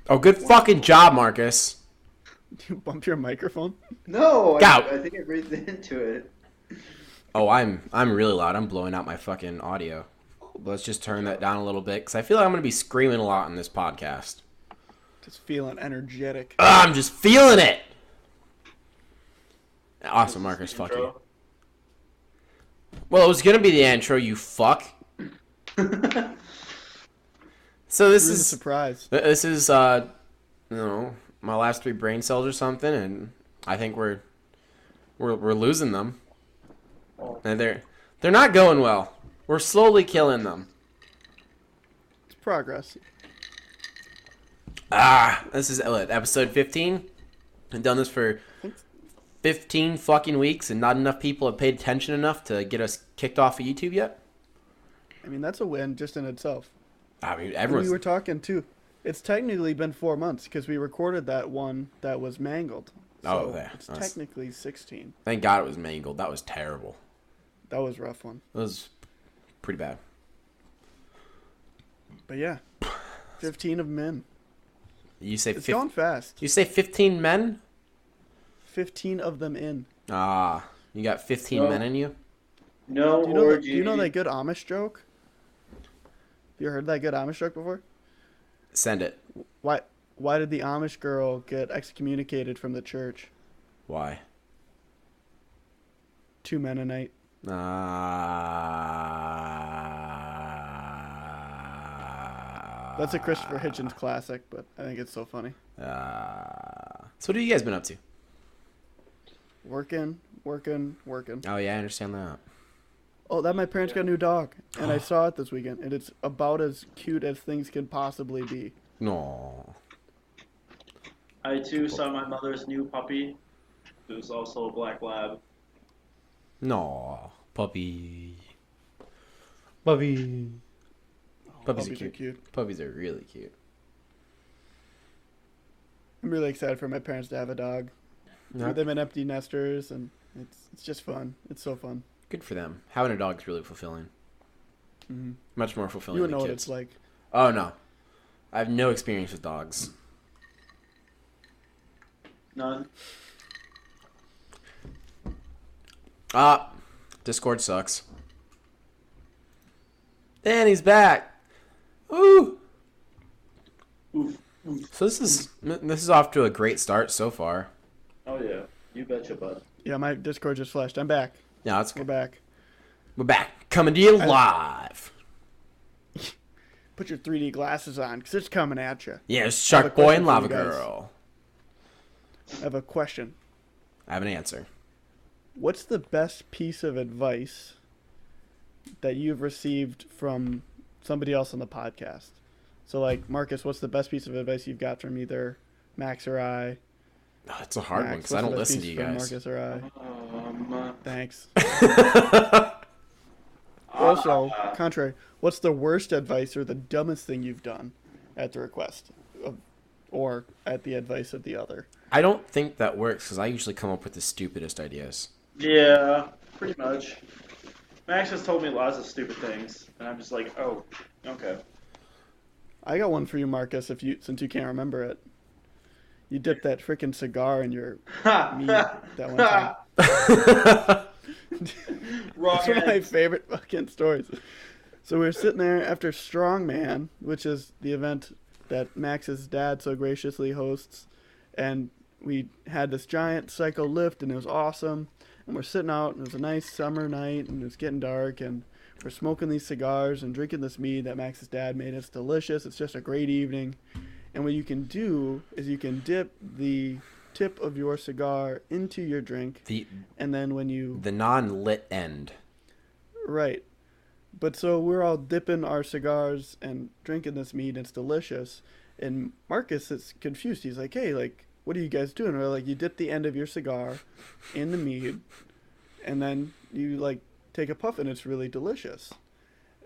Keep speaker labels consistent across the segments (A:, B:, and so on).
A: Oh, good fucking job, Marcus.
B: You bump your microphone?
C: No,
A: Go.
C: I think I breathed into it.
A: Oh, I'm really loud. I'm blowing out my fucking audio. Let's just turn that down a little bit because I feel like I'm gonna be screaming a lot in this podcast.
B: Just feeling energetic.
A: I'm just feeling it. Awesome,
C: This is
A: Marcus.
C: the
A: Fuck you.
C: intro.
A: Well, it was gonna be the intro. You fuck. So this
B: Ruin the
A: is
B: surprise.
A: you know, my last 3 brain cells or something, and I think we're losing them. And they're not going well. We're slowly killing them.
B: It's progress.
A: This is what, episode 15. I've done this for 15 fucking weeks, and not enough people have paid attention enough to get us kicked off of YouTube yet.
B: I mean, that's a win just in itself.
A: I mean,
B: And
A: everyone's.
B: we were talking too. It's technically been 4 months because we recorded that one that was mangled.
A: Oh,
B: So
A: there.
B: it's
A: That's-
B: technically 16.
A: Thank God it was mangled. That was terrible.
B: That was a rough one.
A: It was pretty bad.
B: But yeah, 15 of men.
A: You say
B: It's going fast.
A: You say 15 men?
B: 15 of them in.
A: You got 15
C: No.
A: men in you?
C: No
B: Do you know,
C: orgy.
B: do you know that good Amish joke? Have you heard that good Amish joke before?
A: Send it.
B: Why did the Amish girl get excommunicated from the church?
A: Why?
B: 2 men a night. That's a Christopher Hitchens classic, but I think it's so funny.
A: So what have you guys been up to?
B: Working.
A: Oh yeah, I understand that.
B: Oh, that my parents got a new dog, and I saw it this weekend, and it's about as cute as things can possibly be.
A: No.
C: I too saw my mother's new puppy, who's also a black lab.
A: No. Puppy. Puppies
B: Puppies
A: are
B: are
A: cute.
B: cute.
A: Puppies are really cute.
B: I'm really excited for my parents to have a dog.
A: Yeah.
B: They've been empty nesters, and it's just fun. It's so fun.
A: Good for them. Having a dog is really fulfilling.
B: Mm-hmm.
A: Much more fulfilling
B: You would
A: than
B: know what
A: kids.
B: it's like.
A: Oh no. I have no experience with dogs.
C: None.
A: Discord sucks. And he's back. Woo!
C: Oof. Oof.
A: So this is off to a great start so far.
C: Oh yeah, you betcha, bud.
B: Yeah, my Discord just flashed. I'm back.
A: Yeah, it's
B: We're back.
A: we're back, coming to you live.
B: Put your 3D glasses on, because it's coming at you.
A: Yeah, it's
B: I have a
A: Shark Boy
B: question
A: and
B: for
A: Lava
B: you guys.
A: Girl.
B: I have a question.
A: I have an answer.
B: What's the best piece of advice that you've received from somebody else on the podcast? So, like, Marcus, what's the best piece of advice you've got from either Max or I?
A: Oh, it's a hard one
B: Max,
A: because I
B: what's
A: don't
B: the best
A: listen to
B: piece
A: you
B: from
A: guys.
B: Marcus or I? Thanks.
C: uh,
B: Also, contrary, what's the worst advice or the dumbest thing you've done at the request of, or at the advice of the other?
A: I don't think that works because I usually come up with the stupidest ideas.
C: yeah, pretty much. Max has told me lots of stupid things, and I'm just like, oh, okay.
B: I got one for you, Marcus. Since you can't remember it, you dipped that freaking cigar in your meat that one time.
C: Wrong
B: It's one of my
C: end.
B: favorite fucking stories. So we were sitting there after Strongman, which is the event that Max's dad so graciously hosts, and we had this giant cycle lift, and it was awesome. And we're sitting out, and it was a nice summer night, and it was getting dark, and we're smoking these cigars and drinking this mead that Max's dad made. It's delicious. It's just a great evening. And what you can do is you can dip the tip of your cigar into your drink,
A: The
B: and then when you
A: non-lit end.
B: right. But so we're all dipping our cigars and drinking this mead, and it's delicious. And Marcus is confused. He's like, hey, like, what are you guys doing? We're like, you dip the end of your cigar in the mead, and then you, like, take a puff, and it's really delicious.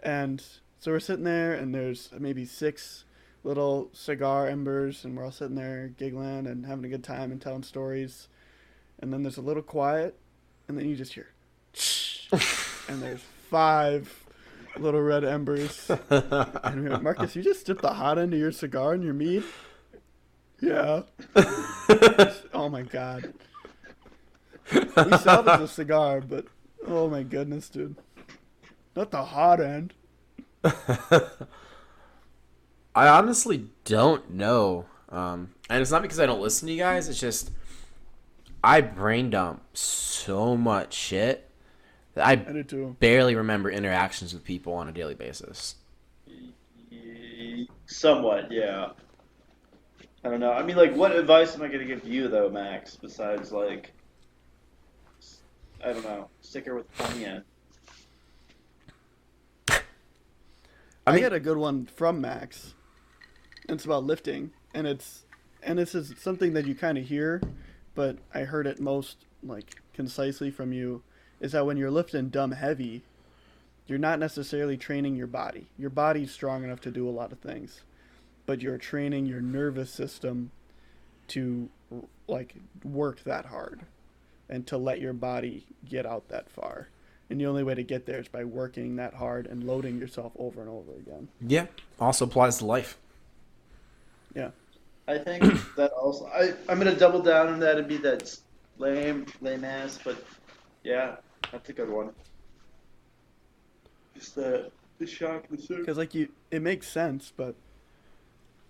B: And so we're sitting there, and there's maybe 6 little cigar embers, and we're all sitting there giggling and having a good time and telling stories. And then there's a little quiet, and then you just hear, and there's 5 little red embers. And we're like, Marcus, you just dipped the hot end of your cigar in your mead? Yeah. Oh my god. We salvaged a cigar, but oh my goodness, dude. Not the hot end.
A: I honestly don't know. And it's not because I don't listen to you guys. It's just I brain dump so much shit that I
B: do too.
A: barely remember interactions with people on a daily basis.
C: Somewhat, yeah. I don't know. I mean, like, what advice am I going to give you, though, Max, besides, like, I don't know, stick her with Tanya?
B: I got a good one from Max. It's about lifting, and this is something that you kind of hear, but I heard it most, like, concisely from you, is that when you're lifting dumb heavy, you're not necessarily training your body. Your body's strong enough to do a lot of things, but you're training your nervous system to, like, work that hard and to let your body get out that far. And the only way to get there is by working that hard and loading yourself over and over again.
A: Yeah. Also applies to life.
B: Yeah.
C: I think that also, I'm going to double down on that and be that lame ass, but yeah, that's a good one. Just the shock, the surf.
B: Because, like, it makes sense, but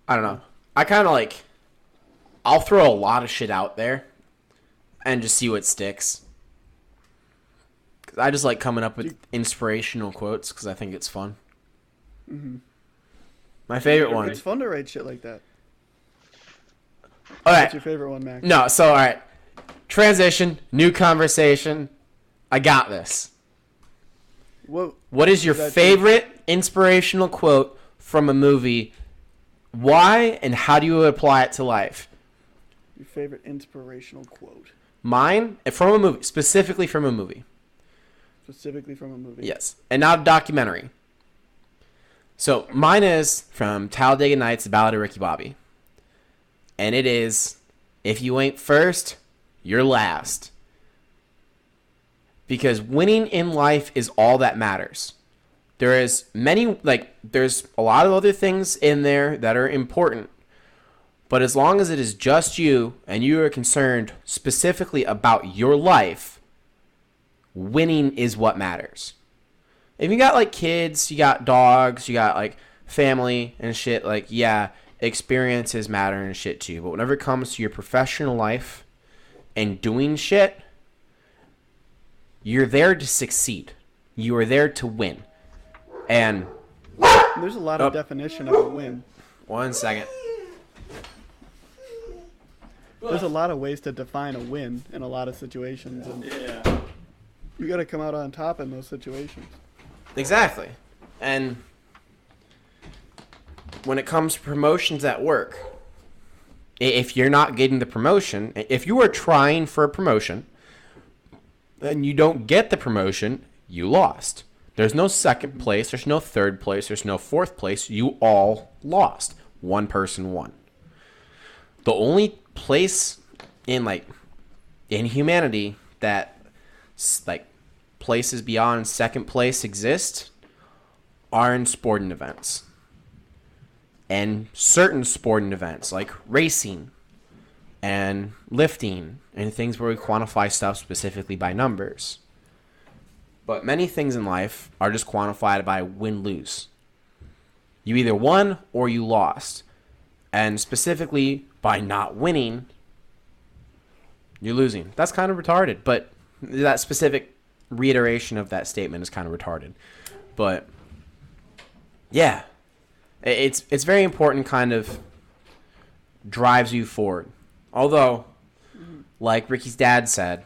A: I don't know. I kind of like, I'll throw a lot of shit out there and just see what sticks. Cause I just like coming up with inspirational quotes because I think it's fun.
B: Mm-hmm.
A: My favorite one.
B: It's fun to write shit like that.
A: All right.
B: What's your favorite one, Max?
A: No, so all right. Transition, new conversation. I got this. What is your favorite inspirational quote from a movie? Why and how do you apply it to life?
B: Your favorite inspirational quote.
A: Mine, from a movie, specifically from a movie.
B: Specifically from a movie.
A: Yes, and not a documentary. So mine is from Talladega Nights, The Ballad of Ricky Bobby. And it is, if you ain't first, you're last. Because winning in life is all that matters. There's a lot of other things in there that are important. But as long as it is just you and you are concerned specifically about your life, winning is what matters. If you got like kids, you got dogs, you got like family and shit, like yeah, experiences matter and shit too. But whenever it comes to your professional life and doing shit, you're there to succeed. You are there to win. And
B: there's a lot of definition of a win.
A: 1 second.
B: There's a lot of ways to define a win in a lot of situations, and
C: Yeah.
B: you got to come out on top in those situations.
A: Exactly. And when it comes to promotions at work, if you're not getting the promotion, if you are trying for a promotion, and you don't get the promotion, you lost. There's no second place, there's no third place, there's no fourth place. You all lost. One person won. The only place in humanity that like places beyond second place exist are in sporting events. And certain sporting events like racing and lifting and things where we quantify stuff specifically by numbers. But many things in life are just quantified by win-lose. You either won or you lost. And specifically by not winning, you're losing. That's kind of retarded, but that specific reiteration of that statement is kind of retarded. But yeah, it's very important, kind of drives you forward. Although, like Ricky's dad said,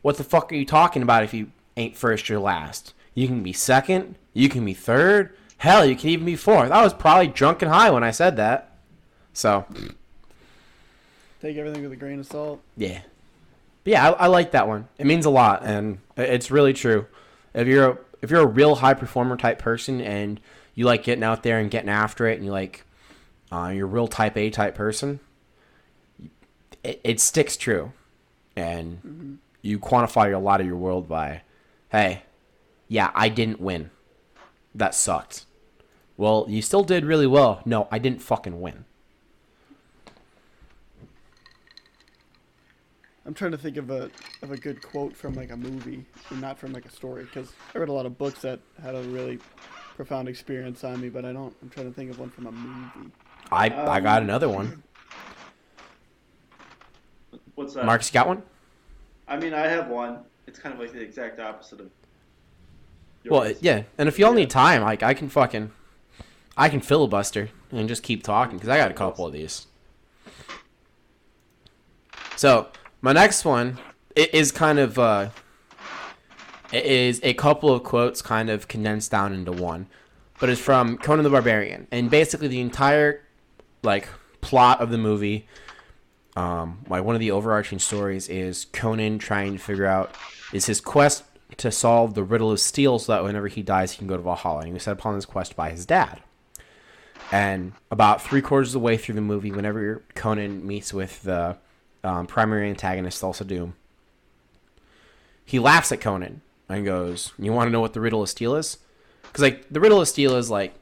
A: what the fuck are you talking about if you ain't first, you're last? You can be second, you can be third, hell, you can even be fourth. I was probably drunk and high when I said that. So,
B: take everything with a grain of salt.
A: Yeah. But yeah, I like that one. It means a lot, and it's really true. If you're a real high performer type person and you like getting out there and getting after it, and you're a real type A type person, it sticks true. And you quantify a lot of your world by, hey, yeah, I didn't win. That sucked. Well, you still did really well. No, I didn't fucking win.
B: I'm trying to think of a good quote from like a movie and not from like a story, because I read a lot of books that had a really profound experience on me, but I'm trying to think of one from a movie.
A: I got another one.
C: What's that?
A: Marcus, got one?
C: I mean, I have one. It's kind of like the exact opposite of yours.
A: Well, yeah. And if y'all need time, like I can filibuster and just keep talking because I got a couple of these. So my next one is kind of it is a couple of quotes kind of condensed down into one, but it's from Conan the Barbarian, and basically the entire like plot of the movie, like one of the overarching stories is Conan trying to figure out is his quest to solve the riddle of steel so that whenever he dies he can go to Valhalla. And he was set upon this quest by his dad. And about 3/4 of the way through the movie, whenever Conan meets with the primary antagonist, Thulsa Doom, he laughs at Conan and goes, "You want to know what the riddle of steel is?" Because like the riddle of steel is like,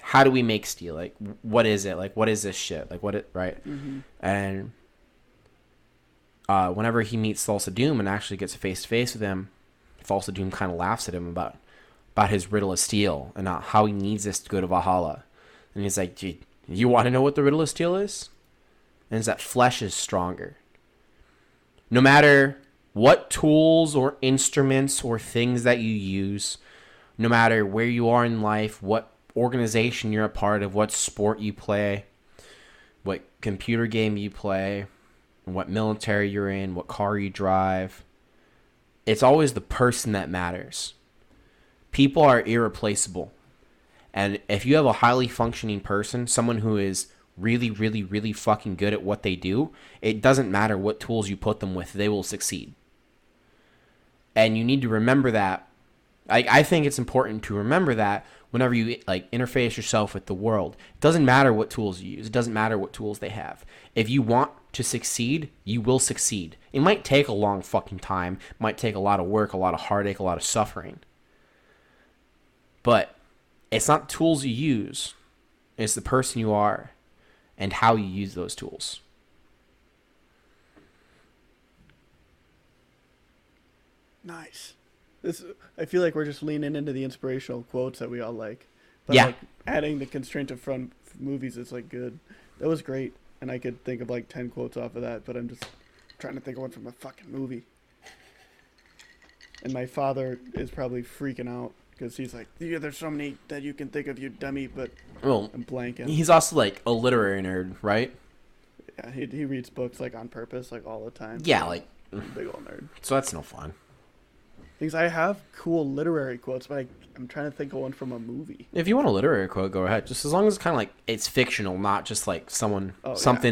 A: how do we make steel? Like, what is it? Like, what is this shit? Like, what it right? Mm-hmm. And whenever he meets Thulsa Doom and actually gets face to face with him, Thulsa Doom kind of laughs at him about his riddle of steel and how he needs this to go to Valhalla. And he's like, "Gee, you want to know what the riddle of steel is? And it's that flesh is stronger. No matter what tools or instruments or things that you use, no matter where you are in life, what organization you're a part of, what sport you play, what computer game you play, what military you're in, what car you drive, it's always the person that matters. People are irreplaceable. And if you have a highly functioning person, someone who is really, really, really fucking good at what they do, it doesn't matter what tools you put them with, they will succeed. And you need to remember that. I think it's important to remember that whenever you like interface yourself with the world. It doesn't matter what tools you use. It doesn't matter what tools they have. If you want to succeed, you will succeed. It might take a long fucking time. It might take a lot of work, a lot of heartache, a lot of suffering. But it's not tools you use. It's the person you are and how you use those tools.
B: Nice. I feel like we're just leaning into the inspirational quotes that we all like. But
A: yeah.
B: Like adding the constraint of front movies is like good. That was great. And I could think of like 10 quotes off of that, but I'm just trying to think of one from a fucking movie. And my father is probably freaking out because he's like, "Yeah, there's so many that you can think of, you dummy," but I'm blanking.
A: He's also like a literary nerd, right?
B: Yeah, he reads books like on purpose, like all the time.
A: Yeah, like
B: big old nerd.
A: So that's no fun.
B: Things I have cool literary quotes, but I'm trying to think of one from a movie.
A: If you want a literary quote, go ahead. Just as long as it's kind of like it's fictional, not just like something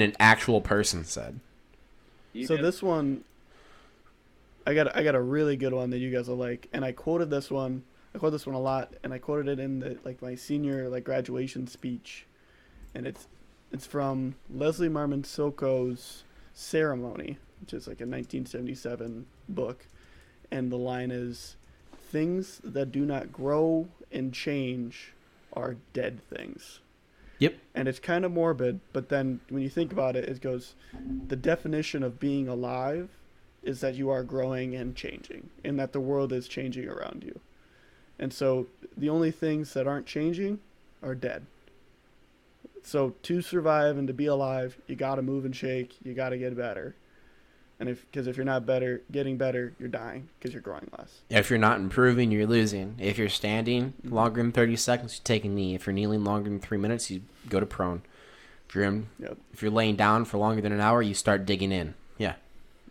A: an actual person said.
B: This one, I got a really good one that you guys will like, and I quoted this one. I quote this one a lot, and I quoted it in my senior graduation speech, and it's from Leslie Marmon Soko's Ceremony, which is like a 1977 book. And the line is, "Things that do not grow and change are dead things."
A: Yep.
B: And it's kind of morbid, but then when you think about it, it goes, the definition of being alive is that you are growing and changing, and that the world is changing around you. And so the only things that aren't changing are dead. So to survive and to be alive, you got to move and shake. You got to get better. And because if you're not getting better, you're dying because you're growing less.
A: If you're not improving, you're losing. If you're standing longer than 30 seconds, you take a knee. If you're kneeling longer than 3 minutes, you go to prone. If you're laying down for longer than an hour, you start digging in. Yeah.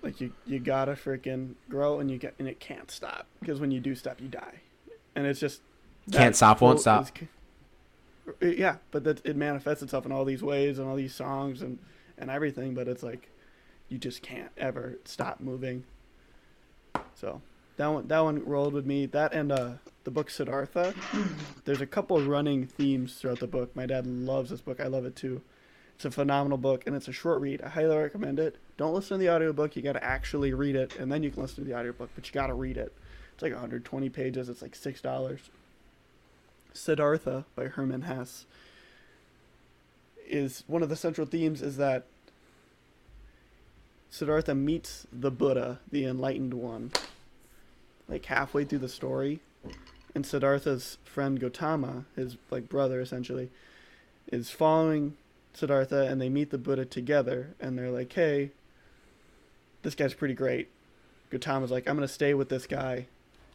B: Like you gotta freaking grow, and it can't stop, because when you do stop, you die. And it's just
A: can't stop, won't stop.
B: Yeah, but it manifests itself in all these ways and all these songs and everything. But it's like, you just can't ever stop moving. So that one rolled with me. That and the book Siddhartha. There's a couple of running themes throughout the book. My dad loves this book. I love it too. It's a phenomenal book, and it's a short read. I highly recommend it. Don't listen to the audiobook. You got to actually read it, and then you can listen to the audiobook, but you got to read it. It's like 120 pages. It's like $6. Siddhartha by Hermann Hesse is one of the central themes is that Siddhartha meets the Buddha, the enlightened one, like halfway through the story, and Siddhartha's friend Gautama, his like brother essentially, is following Siddhartha, and they meet the Buddha together, and they're like, "Hey, this guy's pretty great." Gautama's like, "I'm gonna stay with this guy,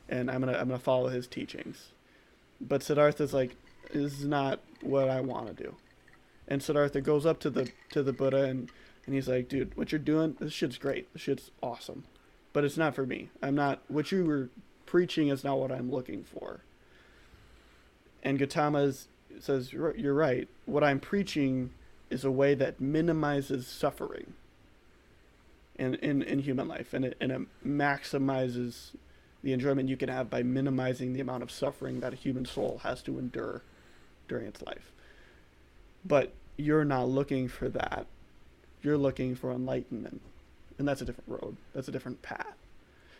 B: and I'm gonna follow his teachings," but Siddhartha's like, "This is not what I want to do," and Siddhartha goes up to the Buddha and he's like, "Dude, what you're doing, this shit's great. This shit's awesome, but it's not for me. I'm not. What you were preaching is not what I'm looking for." And Gautama says, "You're right. What I'm preaching is a way that minimizes suffering in human life, and it maximizes the enjoyment you can have by minimizing the amount of suffering that a human soul has to endure during its life. But you're not looking for that. You're looking for enlightenment, and that's a different road. That's a different path."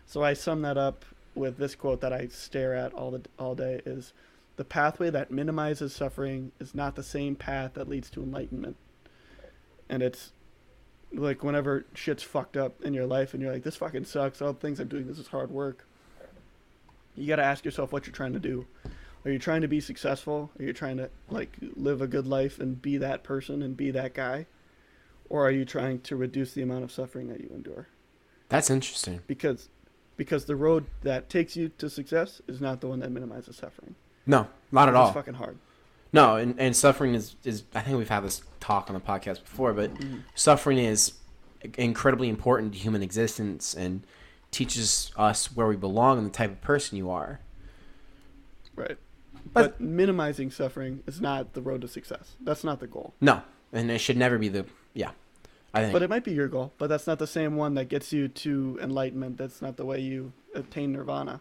B: So I sum that up with this quote that I stare at all day: is the pathway that minimizes suffering is not the same path that leads to enlightenment. And it's like whenever shit's fucked up in your life and you're like, "This fucking sucks, all the things I'm doing, this is hard work," you got to ask yourself what you're trying to do. Are you trying to be successful? Are you trying to like live a good life and be that person and be that guy? Or are you trying to reduce the amount of suffering that you endure?
A: That's interesting.
B: Because the road that takes you to success is not the one that minimizes suffering.
A: No, not at all.
B: It's fucking hard.
A: No, and suffering is I think we've had this talk on the podcast before, but suffering is incredibly important to human existence and teaches us where we belong and the type of person you are.
B: Right. But minimizing suffering is not the road to success. That's not the goal.
A: No, and it should never be I think.
B: But it might be your goal, but that's not the same one that gets you to enlightenment. That's not the way you attain nirvana.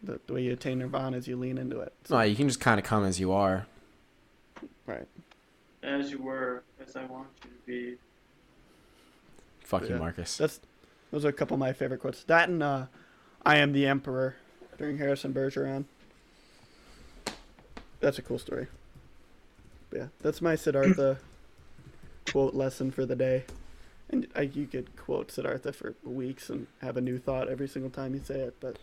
B: The way you attain nirvana is you lean into it.
A: So. No, you can just kind of come as you are.
B: Right.
C: As you were, as I want you to be.
A: Fuck you, Marcus.
B: Those are a couple of my favorite quotes. That and I Am the Emperor during Harrison Bergeron. That's a cool story. But yeah, that's my Siddhartha quote lesson for the day. And you could quote Siddhartha for weeks and have a new thought every single time you say it, but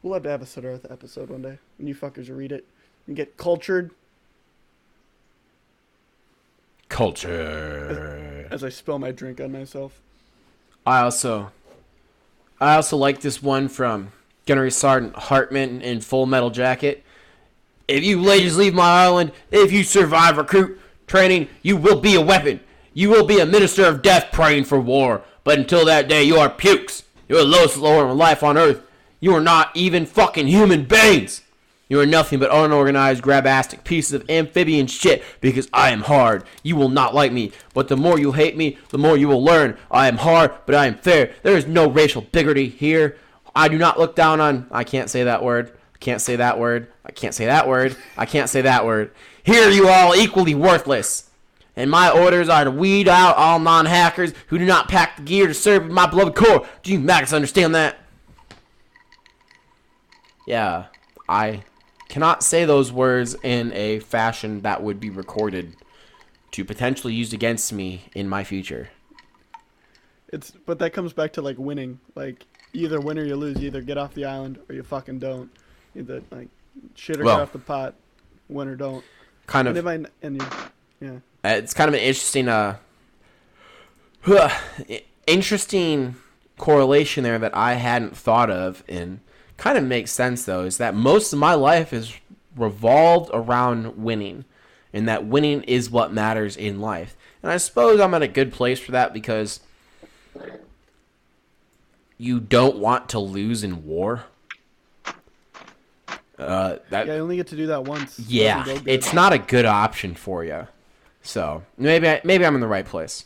B: we'll have to have a Siddhartha episode one day when you fuckers read it and get cultured.
A: Culture.
B: As I spill my drink on myself.
A: I also like this one from Gunnery Sergeant Hartman in Full Metal Jacket. "If you ladies leave my island, if you survive recruit training, you will be a weapon. You will be a minister of death praying for war. But until that day, you are pukes. You are the lowest lower of life on Earth. You are not even fucking human beings. You are nothing but unorganized, grabastic pieces of amphibian shit because I am hard. You will not like me, but the more you hate me, the more you will learn. I am hard, but I am fair. There is no racial bigotry here. I do not look down on..." I can't say that word. I can't say that word. I can't say that word. I can't say that word. "Here you all equally worthless. And my orders are to weed out all non-hackers who do not pack the gear to serve my beloved corps. Do you maggots understand that?" Yeah, I cannot say those words in a fashion that would be recorded to potentially used against me in my future.
B: But that comes back to like winning. Like you either win or you lose. You either get off the island or you fucking don't. Either like shit or get off the pot, win or don't.
A: Kind of.
B: Yeah.
A: It's kind of an interesting correlation there that I hadn't thought of, and kind of makes sense though, is that most of my life is revolved around winning, and that winning is what matters in life. And I suppose I'm at a good place for that because you don't want to lose in war.
B: You only get to do that once.
A: Yeah, it's not a good option for you. So maybe I'm in the right place.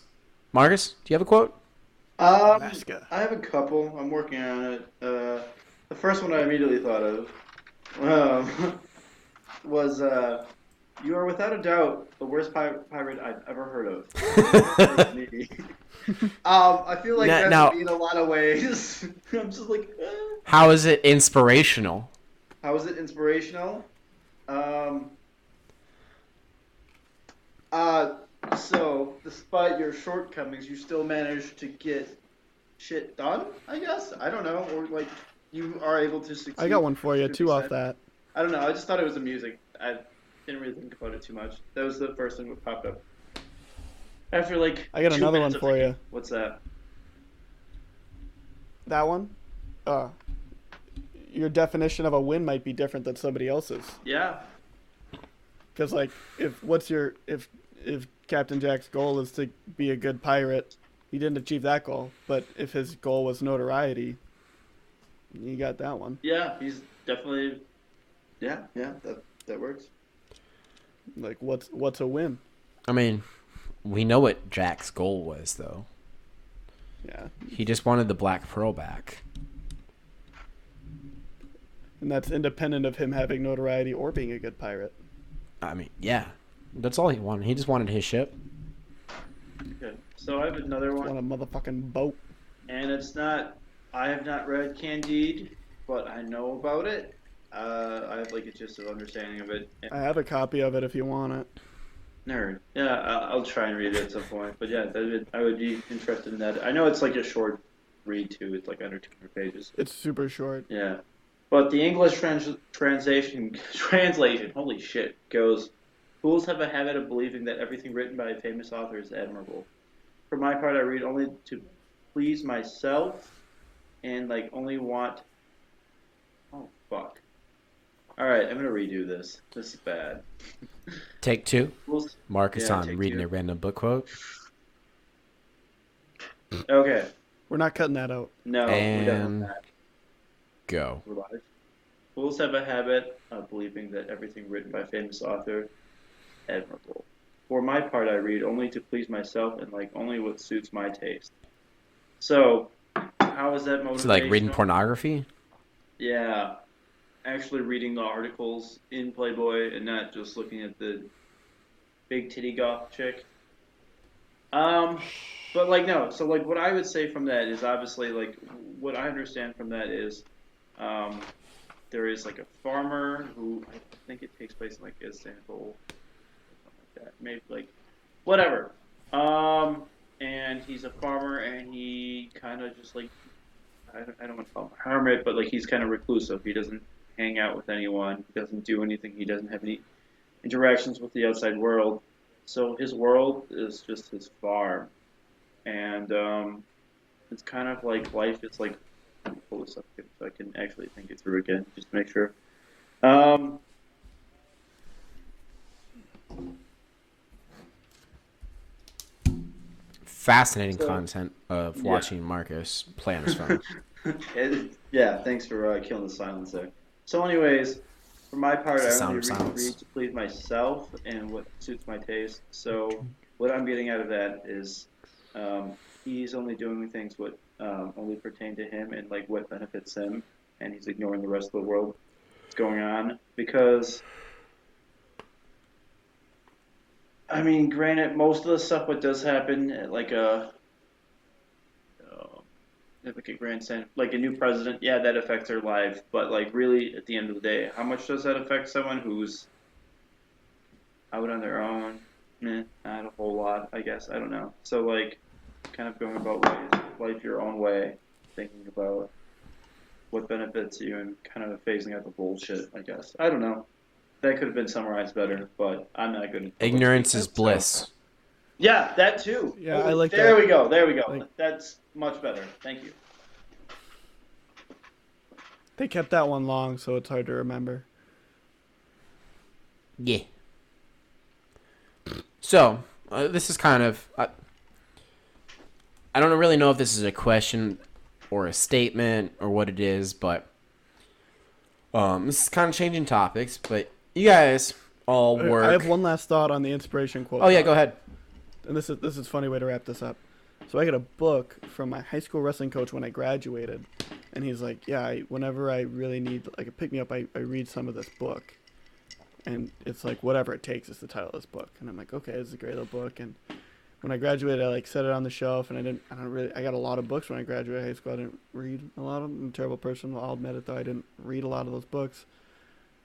A: Marcus, do you have a quote?
C: I have a couple. I'm working on it. The first one I immediately thought of was, "You are without a doubt the worst pirate I've ever heard of." I feel like that would be in a lot of ways. I'm just like,
A: How is it inspirational?
C: How is it inspirational? So the despite your shortcomings, you still manage to get shit done, I guess? I don't know. Or, like, you are able to succeed.
B: I got one for you, too, off that.
C: I don't know. I just thought it was amusing. I didn't really think about it too much. That was the first thing that popped up. After, like,
B: I got another one for you.
C: What's that?
B: That one? Your definition of a win might be different than somebody else's.
C: Yeah.
B: Because, like, if Captain Jack's goal is to be a good pirate, he didn't achieve that goal. But if his goal was notoriety, you got that one.
C: Yeah, he's definitely. Yeah, that works.
B: Like, what's a win?
A: I mean, we know what Jack's goal was, though.
B: Yeah.
A: He just wanted the Black Pearl back.
B: And that's independent of him having notoriety or being a good pirate.
A: I mean, yeah. That's all he wanted. He just wanted his ship.
C: Okay. So I have another one.
B: On a motherfucking boat.
C: And it's not... I have not read Candide, but I know about it. I have, like, a gist of understanding of it.
B: I have a copy of it if you want it.
C: Nerd. Yeah, I'll try and read it at some point. But yeah, I would be interested in that. I know it's, like, a short read, too. It's, like, under 200 pages.
B: It's super short.
C: Yeah. But the English translation, holy shit, goes, fools have a habit of believing that everything written by a famous author is admirable. For my part, I read only to please myself and, like, only want... Oh, fuck. Alright, I'm gonna redo this. This is bad.
A: Take two. Marcus on reading
C: two.
A: a random book quote.
C: Okay.
B: We're not cutting that out.
C: No, we're done with that.
A: Go.
C: We're live. Fools have a habit of believing that everything written by a famous author is admirable. For my part, I read only to please myself and like only what suits my taste. So, how is that motivational?
A: So, like reading pornography?
C: Yeah. Actually reading the articles in Playboy and not just looking at the big titty goth chick. But like no, so like what I would say from that is obviously like what I understand from that is there is like a farmer who I think it takes place in like Istanbul, something like that. Maybe like whatever. And he's a farmer and he kind of just like I don't want to call him a hermit, but like he's kind of reclusive. He doesn't hang out with anyone. He doesn't do anything. He doesn't have any interactions with the outside world. So his world is just his farm. And it's kind of like life is like, let me pull this up so I can actually think it through again, just to make sure.
A: Fascinating content of watching Marcus play on his phone.
C: Yeah, thanks for killing the silence there. So anyways, for my part, I only read to please myself and what suits my taste. So what I'm getting out of that is he's only doing things what only pertain to him and like what benefits him, and he's ignoring the rest of the world that's going on. Because, I mean, granted, most of the stuff what does happen at like a grandstand, like a new president, yeah, that affects their life. But like really, at the end of the day, how much does that affect someone who's out on their own? Not a whole lot, I guess. I don't know. So like, kind of going about life your own way, thinking about what benefits you, and kind of phasing out the bullshit. I guess. I don't know. That could have been summarized better, but I'm not good.
A: Ignorance is bliss.
C: Yeah, that too.
B: Yeah, I like
C: there
B: that.
C: We go. There we go. That's much better. Thank you.
B: They kept that one long, so it's hard to remember.
A: Yeah. So, this is kind of... I don't really know if this is a question or a statement or what it is, but this is kind of changing topics, but you guys all work...
B: I have one last thought on the inspiration quote.
A: Oh, yeah, go ahead.
B: And this is a funny way to wrap this up. So I got a book from my high school wrestling coach when I graduated, and he's like, yeah, whenever I really need like a pick-me-up, I read some of this book. And it's like, whatever it takes is the title of this book. And I'm like, okay, this is a great little book. And when I graduated, I like set it on the shelf, and I got a lot of books when I graduated high school. I didn't read a lot of them. I'm a terrible person. I'll admit it, though. I didn't read a lot of those books.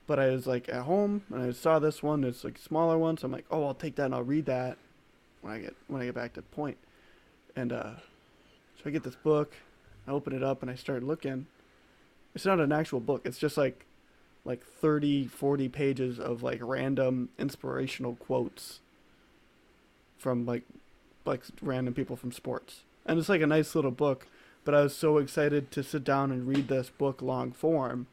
B: But I was like at home, and I saw this one. It's like a smaller one. So I'm like, oh, I'll take that and I'll read that. when I get back to the point. And so I get this book, I open it up and I start looking. It's not an actual book. It's just like 30, 40 pages of like random inspirational quotes from like random people from sports. And it's like a nice little book, but I was so excited to sit down and read this book long form,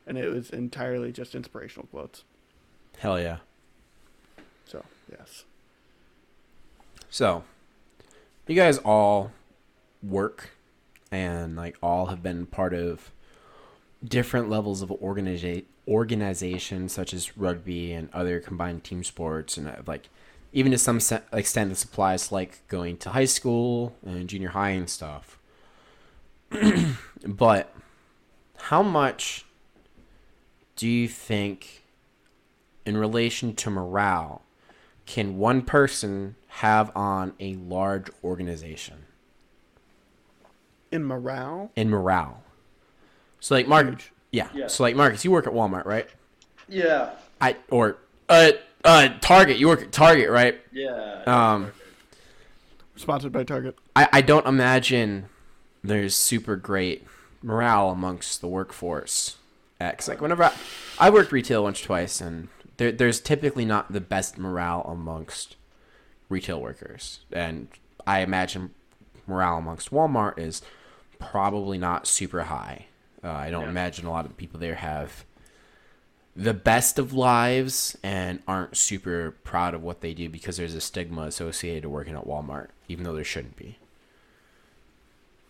B: and it was entirely just inspirational quotes.
A: Hell yeah.
B: So, yes.
A: So, you guys all work and like all have been part of different levels of organization, such as rugby and other combined team sports, and like even to some extent this applies to like going to high school and junior high and stuff. But how much do you think in relation to morale can one person have on a large organization?
B: In morale?
A: In morale. So like Marcus, yeah. So like Marcus, you work at Walmart, right?
C: Yeah.
A: Target. You work at Target, right?
C: Yeah.
B: Sponsored by Target.
A: I don't imagine there's super great morale amongst the workforce. Cause like whenever I worked retail once or twice, and there's typically not the best morale amongst retail workers, and I imagine morale amongst Walmart is probably not super high. I don't imagine a lot of the people there have the best of lives and aren't super proud of what they do because there's a stigma associated to working at Walmart, even though there shouldn't be.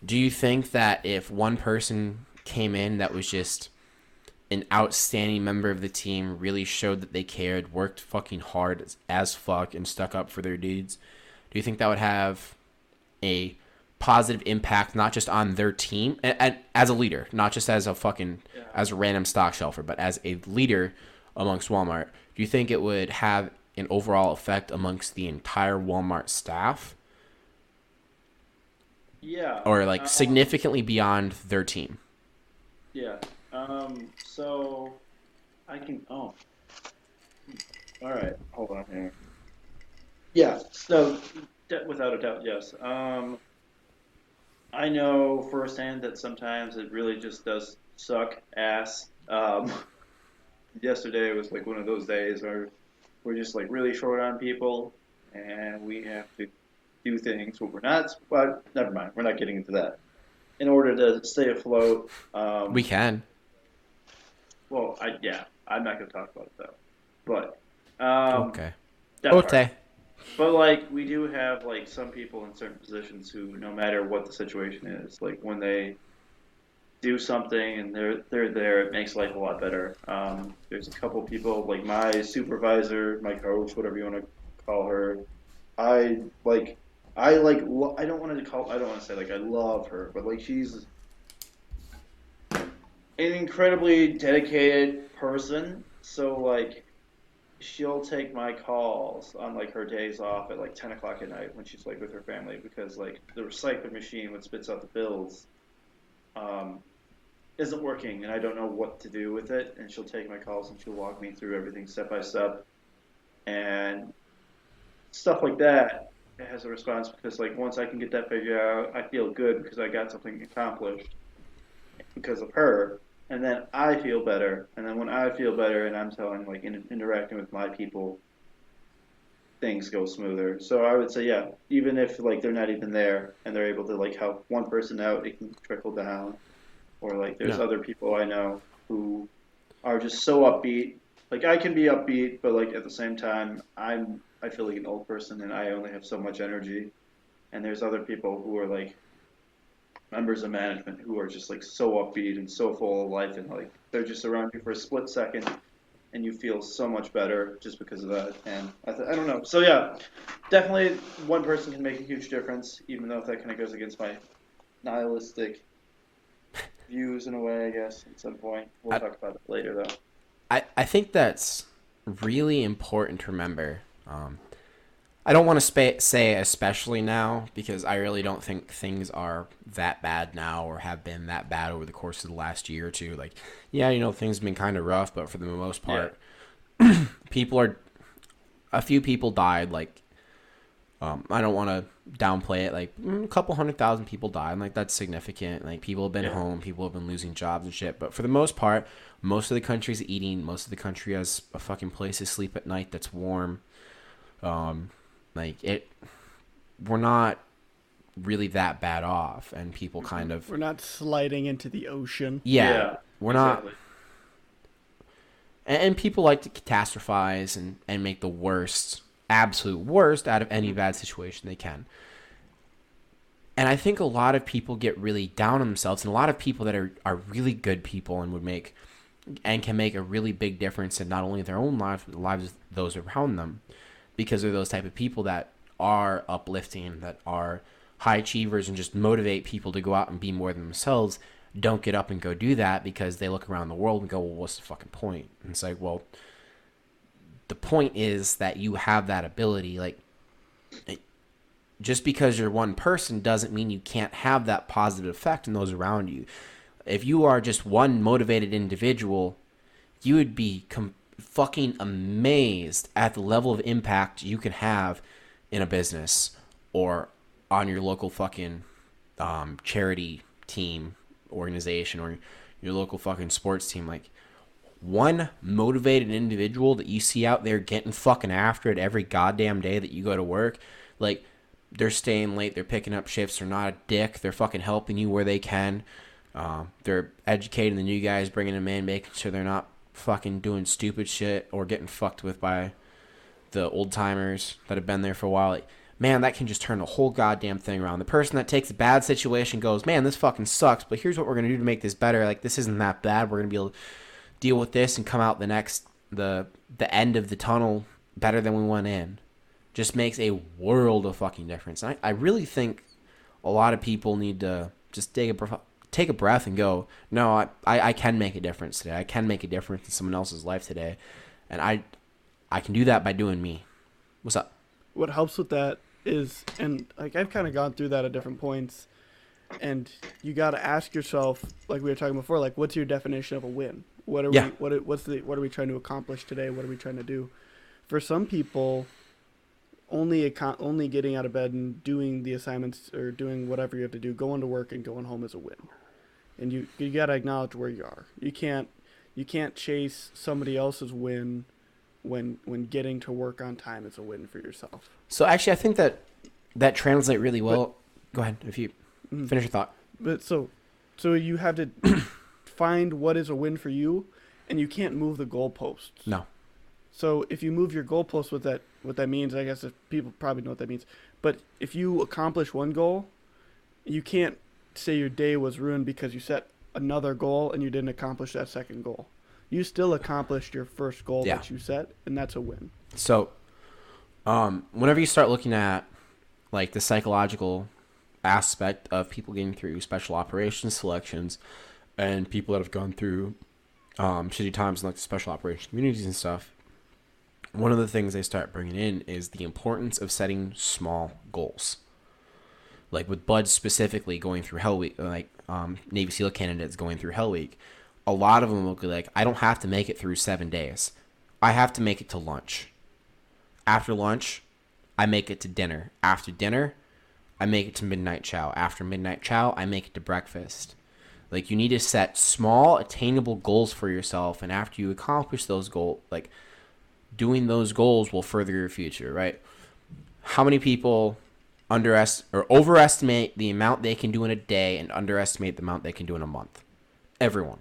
A: Do you think that if one person came in that was just an outstanding member of the team, really showed that they cared, worked fucking hard as fuck, and stuck up for their dudes, do you think that would have a positive impact, not just on their team and as a leader, not just as a fucking as a random stock shelfer, but as a leader amongst Walmart? Do you think it would have an overall effect amongst the entire Walmart staff?
C: Yeah.
A: Or like significantly beyond their team?
C: Yeah. So I can. Oh. All right. Hold on here. Yeah. So without a doubt, yes. I know firsthand that sometimes it really just does suck ass. Yesterday was like one of those days where we're just like really short on people, and we have to do things where we're not. But never mind, we're not getting into that. In order to stay afloat,
A: We can.
C: Well, I'm not going to talk about it though. But
A: Okay.
C: that part.
A: Okay.
C: But like we do have like some people in certain positions who, no matter what the situation is, like when they do something and they're there, it makes life a lot better. There's a couple people like my supervisor, my coach, whatever you want to call her. I don't want to say like I love her, but like she's an incredibly dedicated person. So like she'll take my calls on like her days off at like 10 o'clock at night when she's like with her family, because like the recycling machine, which spits out the bills, isn't working, and I don't know what to do with it. And she'll take my calls and she'll walk me through everything step by step, and stuff like that. It has a response, because like once I can get that figured out, I feel good because I got something accomplished because of her. And then I feel better. And then when I feel better and I'm telling, like, interacting with my people, things go smoother. So I would say, yeah, even if, like, they're not even there and they're able to, like, help one person out, it can trickle down. Or, like, there's other people I know who are just so upbeat. Like, I can be upbeat, but, like, at the same time, I feel like an old person and I only have so much energy. And there's other people who are, like, members of management who are just like so upbeat and so full of life, and like they're just around you for a split second and you feel so much better just because of that. And I don't know. So yeah, definitely one person can make a huge difference, even though that kind of goes against my nihilistic views in a way, I guess, at some point. We'll talk about it later though.
A: I think that's really important to remember. I don't want to say especially now, because I really don't think things are that bad now or have been that bad over the course of the last year or two. Like, yeah, things have been kind of rough, but for the most part, a few people died, like I don't want to downplay it. Like, a couple 100,000 people died, and like that's significant. Like, people have been home, people have been losing jobs and shit. But for the most part, most of the country's eating. Most of the country has a fucking place to sleep at night that's warm. We're not really that bad off, and people kind of...
B: We're not sliding into the ocean.
A: Yeah, we're exactly. Not... And people like to catastrophize and make the absolute worst out of any bad situation they can. And I think a lot of people get really down on themselves, and a lot of people that are really good people and can make a really big difference in not only their own lives, but the lives of those around them, because they're those type of people that are uplifting, that are high achievers and just motivate people to go out and be more than themselves, don't get up and go do that because they look around the world and go, well, what's the fucking point? And it's like, well, the point is that you have that ability. Like, just because you're one person doesn't mean you can't have that positive effect in those around you. If you are just one motivated individual, you would be fucking amazed at the level of impact you can have in a business or on your local fucking charity team, organization, or your local fucking sports team. Like, one motivated individual that you see out there getting fucking after it every goddamn day that you go to work, like, they're staying late, they're picking up shifts, they're not a dick, they're fucking helping you where they can, they're educating the new guys, bringing them in, making sure they're not fucking doing stupid shit or getting fucked with by the old timers that have been there for a while. Like, man, that can just turn the whole goddamn thing around. The person that takes a bad situation goes, man, this fucking sucks, but here's what we're going to do to make this better. Like, this isn't that bad. We're going to be able to deal with this and come out the end of the tunnel better than we went in. Just makes a world of fucking difference. And I really think a lot of people need to just take a breath and go, no, I can make a difference today. I can make a difference in someone else's life today. And I can do that by doing me. What's up?
B: What helps with that is, and like I've kind of gone through that at different points, and you got to ask yourself, like we were talking before, like, what's your definition of a win? What are we trying to accomplish today? What are we trying to do? For some people, only getting out of bed and doing the assignments or doing whatever you have to do, going to work and going home is a win. And you got to acknowledge where you are. You can't chase somebody else's win when getting to work on time is a win for yourself.
A: So actually, I think that translates really well. Go ahead, if you finish your thought.
B: But so you have to find what is a win for you, and you can't move the goalposts.
A: No.
B: So if you move your goalposts, what that means, I guess if people probably know what that means. But if you accomplish one goal, you can't say your day was ruined because you set another goal and you didn't accomplish that second goal. You still accomplished your first goal that you set, and that's a win. So,
A: whenever you start looking at like the psychological aspect of people getting through special operations selections and people that have gone through shitty times in like the special operations communities and stuff, one of the things they start bringing in is the importance of setting small goals. Like with Bud specifically going through Hell Week, like Navy SEAL candidates going through Hell Week, a lot of them will be like, I don't have to make it through 7 days. I have to make it to lunch. After lunch, I make it to dinner. After dinner, I make it to midnight chow. After midnight chow, I make it to breakfast. Like, you need to set small, attainable goals for yourself, and after you accomplish those goals, like, doing those goals will further your future, right? How many people overestimate the amount they can do in a day and underestimate the amount they can do in a month? Everyone.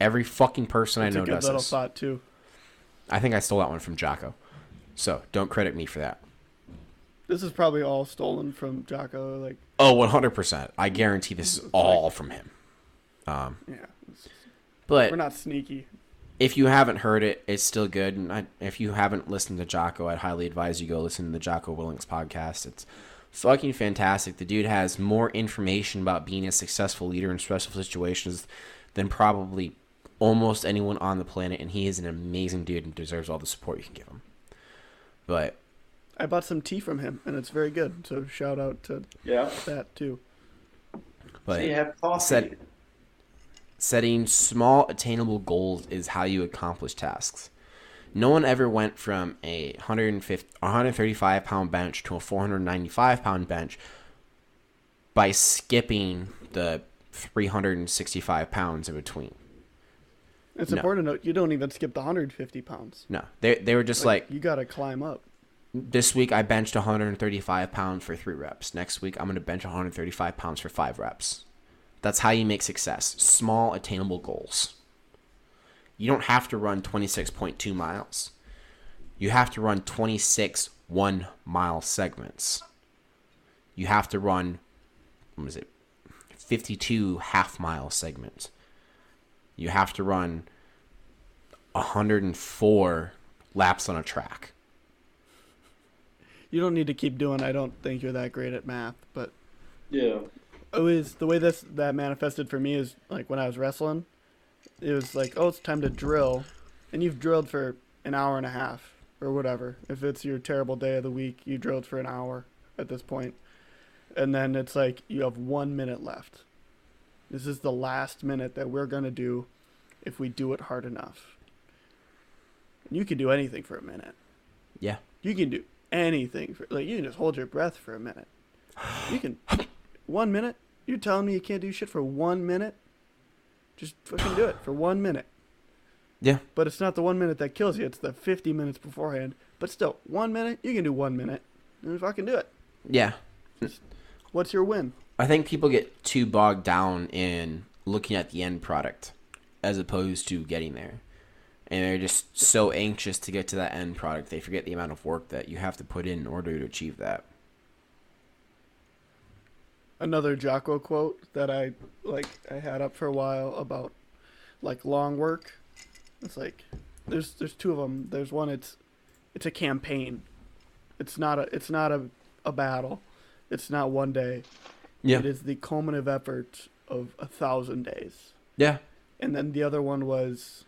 A: Every fucking person I know does this. That's a good little
B: thought, too.
A: I think I stole that one from Jocko. So, don't credit me for that.
B: This is probably all stolen from Jocko. Like,
A: oh, 100%. I guarantee this is all from him.
B: Yeah.
A: But
B: we're not sneaky.
A: If you haven't heard it, it's still good. And if you haven't listened to Jocko, I'd highly advise you go listen to the Jocko Willings podcast. It's fucking fantastic. The dude has more information about being a successful leader in stressful situations than probably almost anyone on the planet, and he is an amazing dude and deserves all the support you can give him. But
B: I bought some tea from him, and it's very good. So shout out to that too.
A: But
C: so you have coffee.
A: Setting small, attainable goals is how you accomplish tasks. No one ever went from a 135 pound bench to a 495 pound bench by skipping the 365 pounds in between.
B: It's important to note you don't even skip the 150 pounds.
A: No, they were just like
B: you got to climb up.
A: This week I benched 135 pounds for 3 reps. Next week I'm going to bench 135 pounds for 5 reps. That's how you make success. Small, attainable goals. You don't have to run 26.2 miles. You have to run 26 1-mile segments. You have to run, 52 half-mile segments. You have to run 104 laps on a track.
B: You don't need to keep doing. I don't think you're that great at math, but
C: yeah,
B: it was the way that manifested for me is like when I was wrestling. It was like, oh, it's time to drill, and you've drilled for an hour and a half or whatever. If it's your terrible day of the week, you drilled for an hour at this point, and then it's like you have 1 minute left. This is the last minute that we're gonna do, if we do it hard enough. And you can do anything for a minute.
A: Yeah,
B: you can do anything for, like, you can just hold your breath for a minute. You can 1 minute. You're telling me you can't do shit for 1 minute? Just fucking do it for 1 minute.
A: Yeah.
B: But it's not the 1 minute that kills you. It's the 50 minutes beforehand. But still, 1 minute, you can do 1 minute and fucking do it.
A: Yeah.
B: What's your win?
A: I think people get too bogged down in looking at the end product as opposed to getting there. And they're just so anxious to get to that end product, they forget the amount of work that you have to put in order to achieve that.
B: Another Jocko quote that I had up for a while about like long work. It's like there's two of them. There's one it's a campaign. It's not a battle. It's not one day.
A: Yeah.
B: It is the culminative effort of 1,000 days.
A: Yeah.
B: And then the other one was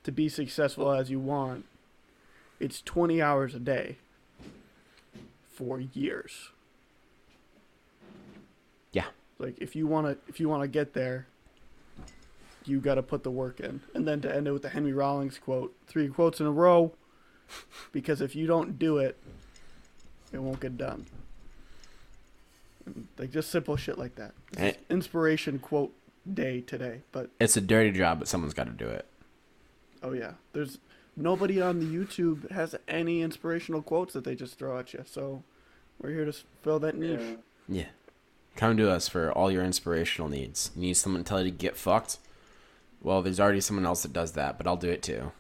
B: to be successful as you want. It's 20 hours a day for years.
A: Yeah.
B: Like if you want to get there, you got to put the work in. And then to end it with the Henry Rollins quote, 3 quotes in a row, because if you don't do it, it won't get done. And like just simple shit like that. Inspiration quote day today, but
A: it's a dirty job, but someone's got to do it.
B: Oh yeah, there's nobody on the YouTube has any inspirational quotes that they just throw at you. So we're here to fill that niche.
A: Yeah. Come to us for all your inspirational needs. You need someone to tell you to get fucked? Well, there's already someone else that does that, but I'll do it too.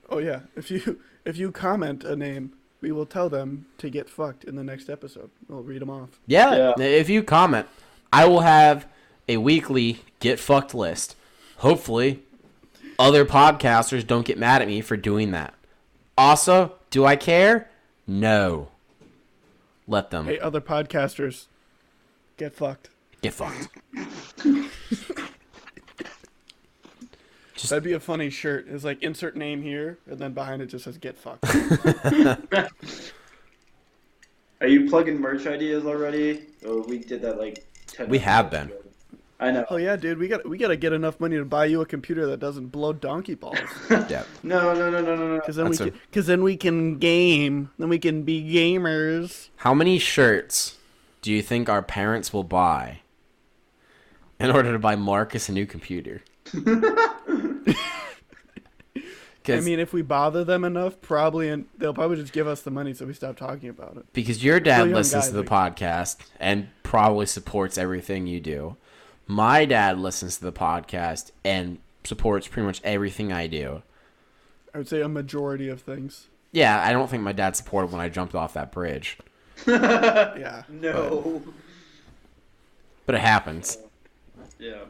B: Oh yeah, if you comment a name, we will tell them to get fucked in the next episode. We'll read them off.
A: Yeah. If you comment, I will have a weekly get fucked list. Hopefully, other podcasters don't get mad at me for doing that. Also, do I care? No. Let them.
B: Hey, other podcasters, get fucked.
A: Get fucked.
B: That'd be a funny shirt. It's like insert name here, and then behind it just says get fucked.
C: Are you plugging merch ideas already? Oh, we did that like 10
A: We have been.
C: ago. I know.
B: Oh yeah, dude, we gotta get enough money to buy you a computer that doesn't blow donkey balls.
A: Yeah.
C: No.
B: Because then we can game. Then we can be gamers.
A: How many shirts do you think our parents will buy in order to buy Marcus a new computer?
B: I mean, if we bother them enough, they'll probably just give us the money so we stop talking about it.
A: Because your dad listens to the podcast and probably supports everything you do. My dad listens to the podcast and supports pretty much everything I do.
B: I would say a majority of things.
A: Yeah, I don't think my dad supported when I jumped off that bridge.
B: Yeah.
C: No.
A: But it happens.
C: Yeah.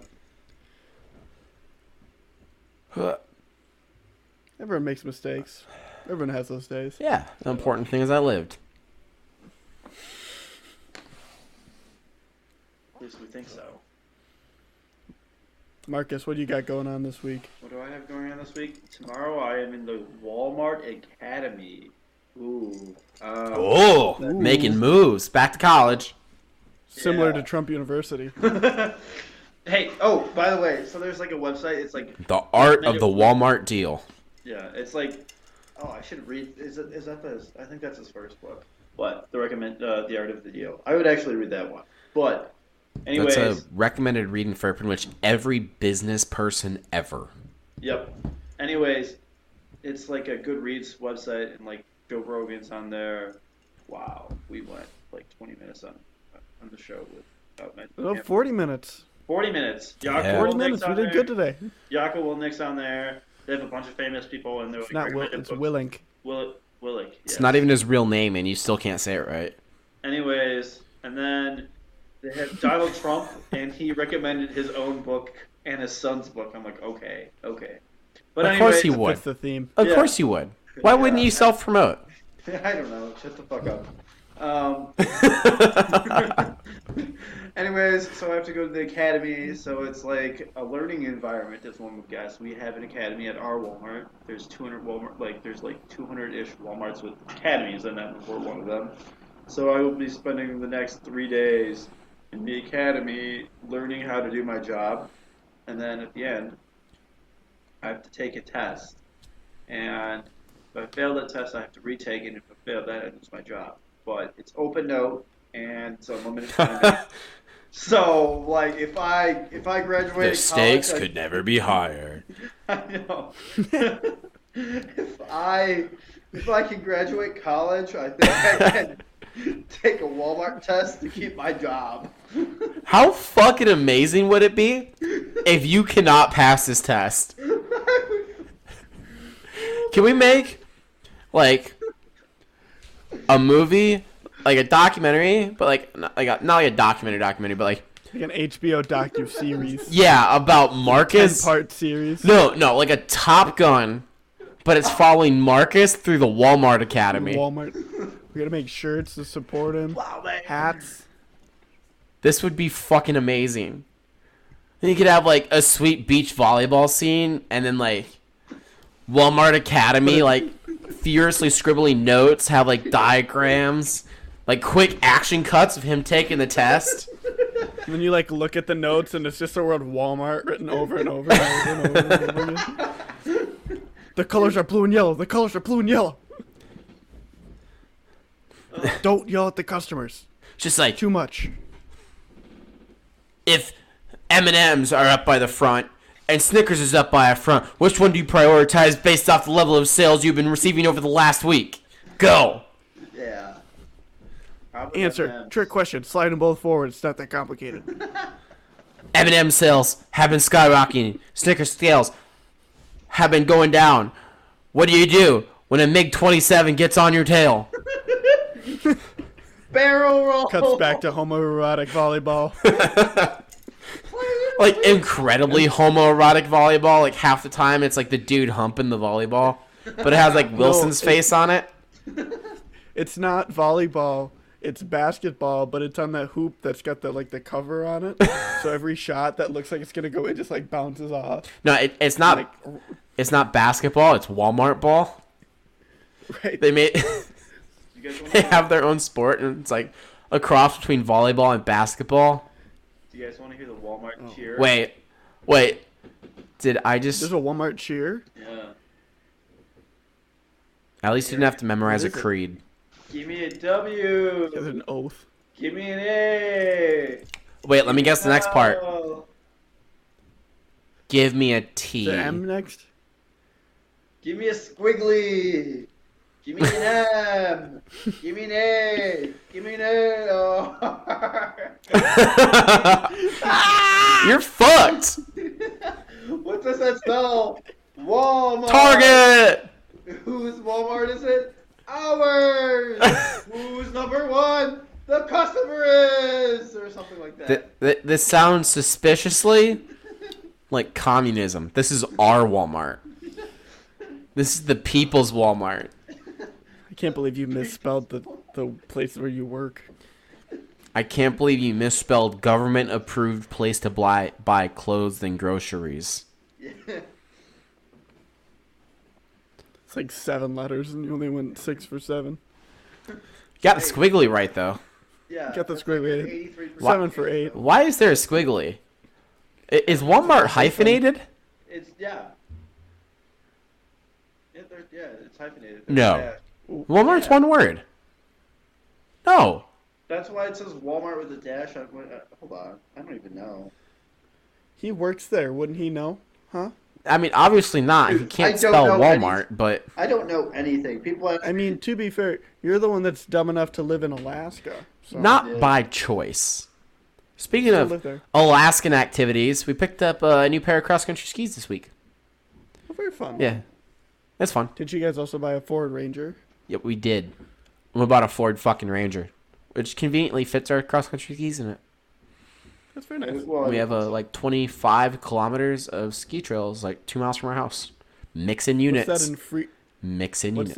B: Everyone makes mistakes. Everyone has those days.
A: Yeah, the important thing is I lived.
C: At least we think so.
B: Marcus, what do you got going on this week?
C: What do I have going on this week? Tomorrow I am in the Walmart Academy. Ooh.
A: Making moves. Back to college.
B: Similar to Trump University.
C: Hey, by the way, so there's like a website. It's like
A: The art of the Walmart deal.
C: Yeah, it's like, oh, I should read. Is that the? I think that's his first book. What the Art of the Deal. I would actually read that one. But anyways,
A: that's a recommended reading for pretty much every business person ever.
C: Yep. Anyways, it's like a Goodreads website, and like Joe Rogan's on there. Wow, we went like 20 minutes on the show without mentioning.
B: 40 minutes.
C: 40 minutes.
B: Yeah. 40 minutes. We did good today.
C: Jaco Willnick's on there. They have a bunch of famous people, and they're
B: it's not it's Willink.
C: Willick. Yes.
A: It's not even his real name, and you still can't say it right.
C: Anyways, and then they had Donald Trump, and he recommended his own book and his son's book. I'm like, okay. But
A: of course he would.
B: That's the theme.
A: Of course you would. Why wouldn't you self-promote?
C: I don't know. Shut the fuck up. Anyways, so I have to go to the academy. So it's like a learning environment, as one would guess. We have an academy at our Walmart. There's 200 Walmart, there's 200-ish Walmarts with academies, and we're one of them. So I will be spending the next 3 days in the academy learning how to do my job, and then at the end, I have to take a test. And if I fail that test, I have to retake it. And if I fail that, I lose my job. But it's open note, and it's unlimited time. So, like, if I graduate,
A: the stakes could never be higher.
C: I know. if I can graduate college, I think I can take a Walmart test to keep my job.
A: How fucking amazing would it be if you cannot pass this test? Can we make, like, a movie, like a documentary, but not like a documentary, but like
B: an HBO docu-series.
A: Yeah, about Marcus.
B: 10-part series.
A: No, like a Top Gun, but it's following Marcus through the Walmart Academy.
B: Walmart. We gotta make shirts to support him.
C: Wow, man.
B: Hats.
A: This would be fucking amazing. Then you could have like a sweet beach volleyball scene, and then like Walmart Academy, like furiously scribbling notes, have like diagrams, like quick action cuts of him taking the test.
B: And then you like look at the notes, and it's just the word Walmart written over and over and over and over again. The colors are blue and yellow. The colors are blue and yellow. Don't yell at the customers.
A: Just like
B: too much.
A: If M&M's are up by the front and Snickers is up by a front, which one do you prioritize based off the level of sales you've been receiving over the last week? Go.
C: Yeah.
B: Answer. M&Ms. Trick question. Slide them both forward. It's not that complicated.
A: M&M sales have been skyrocketing. Snickers sales have been going down. What do you do when a MiG-27 gets on your tail?
C: Barrel roll.
B: Cuts back to homoerotic volleyball.
A: Like incredibly homoerotic volleyball. Like half the time it's like the dude humping the volleyball, but it has like Wilson's face on it.
B: It's not volleyball. It's basketball, but it's on that hoop that's got the cover on it. So every shot that looks like it's gonna go, it just like bounces off.
A: No, it's not. It's not basketball. It's Walmart ball.
B: Right.
A: They made. They have their own sport, and it's like a cross between volleyball and basketball.
C: Do you guys want to hear the Walmart cheer?
A: Wait. Did I just...
B: There's a Walmart cheer?
C: Yeah.
A: At least you didn't have to memorize a creed.
C: Give me a W.
B: There's an oath.
C: Give me an A.
A: Wait, let me guess the next part. Give me a T.
B: The M next?
C: Give me a squiggly. Give me an M. Give me an A. Give me an A. Oh.
A: You're fucked.
C: What does that spell? Walmart.
A: Target.
C: Whose Walmart is it? Ours. Who's number one? The customer is, or something like that.
A: This sounds suspiciously like communism. This is our Walmart. This is the people's Walmart.
B: I can't believe you misspelled the place where you work.
A: I can't believe you misspelled government-approved place to buy clothes and groceries.
C: Yeah.
B: It's like 7 letters, and you only went 6 for 7.
A: You got the squiggly right, though.
C: Yeah.
B: You got the squiggly.
C: 83%.
B: 7 for 8.
A: Why is there a squiggly? Is Walmart hyphenated?
C: It's, yeah. Yeah, it's hyphenated.
A: No.
C: Yeah.
A: Walmart's one word. No.
C: That's why it says Walmart with a dash. Hold on. I don't even know.
B: He works there, wouldn't he know? Huh?
A: I mean, obviously not.
C: Dude,
A: He can't spell Walmart, but...
C: I don't know anything.
B: I mean, to be fair, you're the one that's dumb enough to live in Alaska. So.
A: Not by choice. Speaking of Alaskan activities, we picked up a new pair of cross-country skis this week.
B: Oh, very fun.
A: Yeah. That's fun.
B: Did you guys also buy a Ford Ranger?
A: Yep, we did. We bought a Ford fucking Ranger, which conveniently fits our cross-country skis in it.
B: That's very nice.
A: Well, we have like 25 kilometers of ski trails, like 2 miles from our house. Mix in units.
B: What's that in free?
A: Mix in
B: units.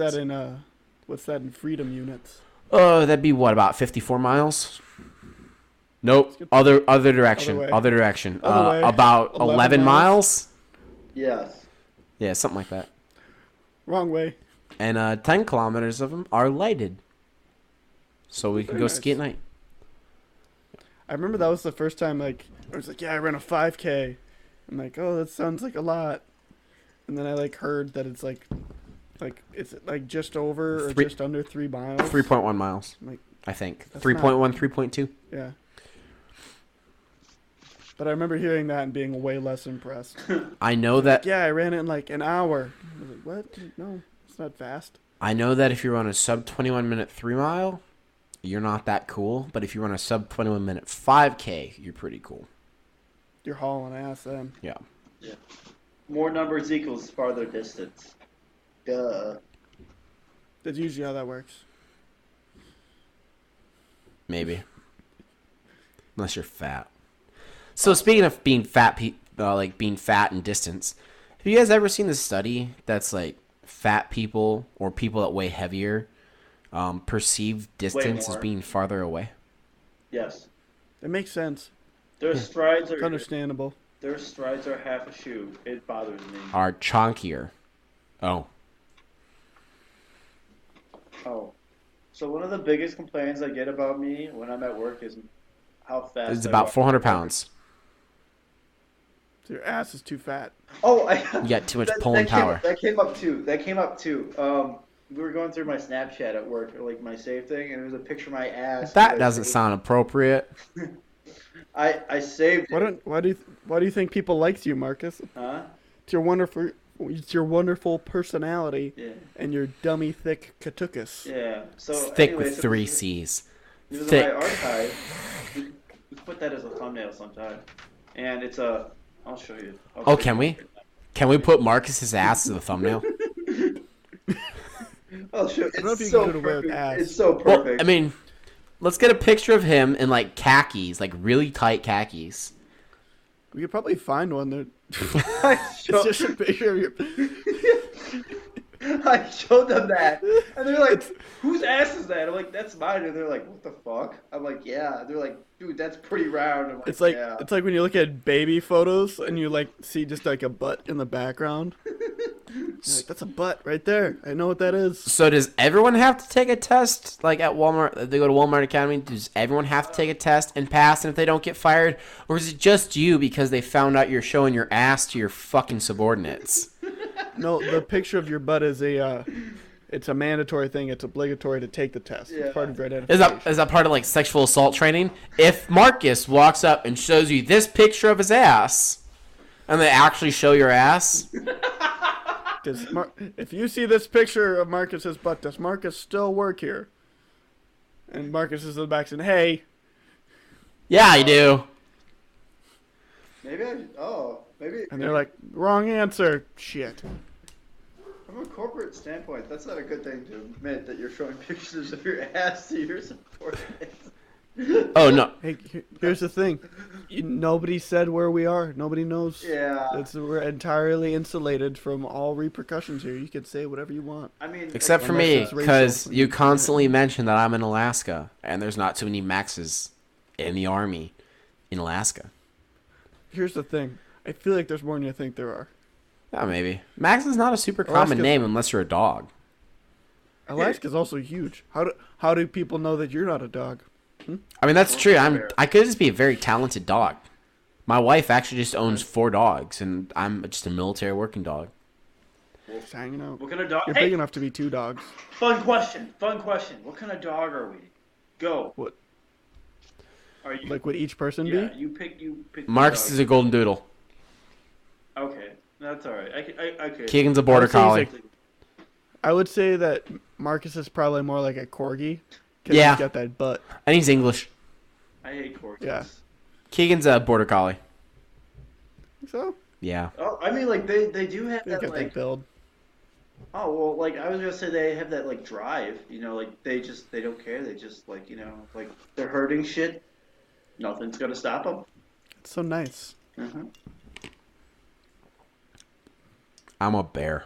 B: What's that in freedom units?
A: Oh, that'd be what, about 54 miles? Nope. Other direction. Other direction. About 11 miles.
C: Yes.
A: Yeah, something like that.
B: Wrong way.
A: And 10 kilometers of them are lighted, so we can go ski at night.
B: I remember that was the first time, like, I was like, yeah, I ran a 5K. I'm like, oh, that sounds like a lot. And then I, like, heard that it's, like it's, like, just over or just under 3 miles.
A: 3.1 miles,
B: like,
A: I think. 3.1, 3.2.
B: Yeah. But I remember hearing that and being way less impressed.
A: I know that...
B: Yeah, I ran it in, like, an hour. I was like, what? No, it's not fast.
A: I know that if you run a sub-21-minute 3-mile... you're not that cool, but if you run a sub-21-minute 5K, you're pretty cool.
B: You're hauling ass then.
A: Yeah.
C: More numbers equals farther distance. Duh.
B: That's usually how that works.
A: Maybe. Unless you're fat. So speaking of being fat, being fat and distance, have you guys ever seen the study that's like fat people or people that weigh heavier perceive distance as being farther away?
C: Yes.
B: It makes sense.
C: Their strides are...
B: It's understandable.
C: Their strides are half a shoe. It bothers me.
A: Are chonkier. Oh.
C: Oh. So one of the biggest complaints I get about me when I'm at work is how fast
A: it's about 400 pounds.
B: So your ass is too fat.
C: Oh,
A: you got too much pulling power.
C: That came up too. We were going through my Snapchat at work, or like my save thing, and it was a picture of my ass.
A: That doesn't sound appropriate.
C: I saved it.
B: Why do you think people likes you, Marcus?
C: Huh?
B: It's your wonderful personality and your dummy thick katukas.
C: Yeah. So
B: thick
A: with 3 C's.
C: It was in my archive. We put that as a thumbnail sometime, and it's a. I'll show you.
A: Can we? Can we put Marcus's ass as a thumbnail?
C: I'll show. It's so perfect. It's so perfect.
A: Well, I mean, let's get a picture of him in like khakis, like really tight khakis.
B: We could probably find one that. It's just a picture of your.
C: I showed them that, and they're like, "Whose ass is that?" I'm like, "That's mine." And they're like, "What the fuck?" I'm like, "Yeah." They're like, "Dude, that's pretty round." I'm like,
B: it's like
C: yeah.
B: It's like when you look at baby photos and you like see just like a butt in the background. You're like, that's a butt right there. I know what that is.
A: So does everyone have to take a test? Like at Walmart, they go to Walmart Academy. Does everyone have to take a test and pass? And if they don't get fired, or is it just you because they found out you're showing your ass to your fucking subordinates?
B: No, the picture of your butt is it's a mandatory thing. It's obligatory to take the test.
C: Yeah.
B: It's part of your identification.
A: Is that part of like sexual assault training? If Marcus walks up and shows you this picture of his ass, and they actually show your ass.
B: If you see this picture of Marcus's butt, does Marcus still work here? And Marcus is in the back saying, "Hey."
A: Yeah, I do.
C: Maybe.
B: And they're like, "Wrong answer." Shit.
C: From a corporate standpoint, that's not a good thing to admit that you're showing pictures of your ass to your subordinates.
A: Oh no!
B: Hey, here's the thing. Nobody said where we are. Nobody knows.
C: Yeah.
B: We're entirely insulated from all repercussions here. You can say whatever you want.
C: I mean,
A: except for me, because you constantly mention that I'm in Alaska, and there's not too many Maxes in the Army in Alaska.
B: Here's the thing. I feel like there's more than you think there are.
A: Yeah, maybe. Max is not a super common name unless you're a dog.
B: Alaska's also huge. How do people know that you're not a dog?
A: I mean, that's true. I could just be a very talented dog. My wife actually just owns 4 dogs, and I'm just a military working dog.
B: Just hanging out.
C: What kind of dog?
B: You're big enough to be 2 dogs.
C: Fun question. What kind of dog are we? Go.
B: What?
C: Are you
B: Like, would each person
C: Yeah,
B: be?
C: you pick.
A: Marcus is a golden doodle.
C: Okay, that's all right. Okay.
A: Keegan's a border collie.
B: I would say that Marcus is probably more like a corgi.
A: Yeah.
B: He's got that butt.
A: And he's English.
C: I hate corgis.
B: Yeah.
A: Keegan's a border collie.
B: So?
A: Yeah.
C: Oh, I mean, like they do have
B: They
C: that
B: got
C: like.
B: that build.
C: Oh well, like I was gonna say they have that like drive. Like they don't care. They just like like they're hurting shit. Nothing's gonna stop them.
B: It's so nice.
C: Mm-hmm.
A: I'm a bear.